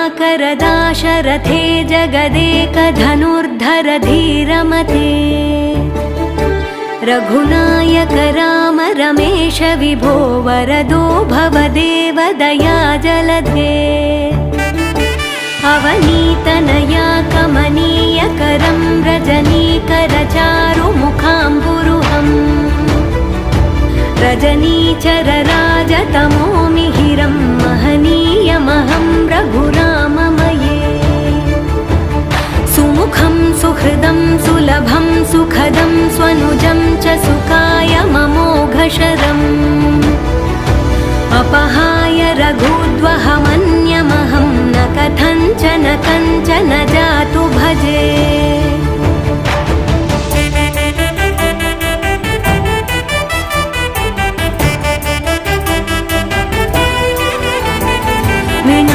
दयाकर दाशरथे जगदेकधनुर्धर धीरमते रघुनायक राम रमेश विभो वरदो भवदेव दया जलधे अवनीतनया कमनीयकरं रजनीकर चारुमुखाम्बुरुहम् रजनीचर राजतमो मिहिरं महनीयमहं रघुराममये सुमुखं सुहृदं सुलभं सुखदं स्वनुजं च सुखाय ममोघशरम् अपहाय रघुद्वहमन्यमहं न कथञ्चन कञ्चन जातु भजे।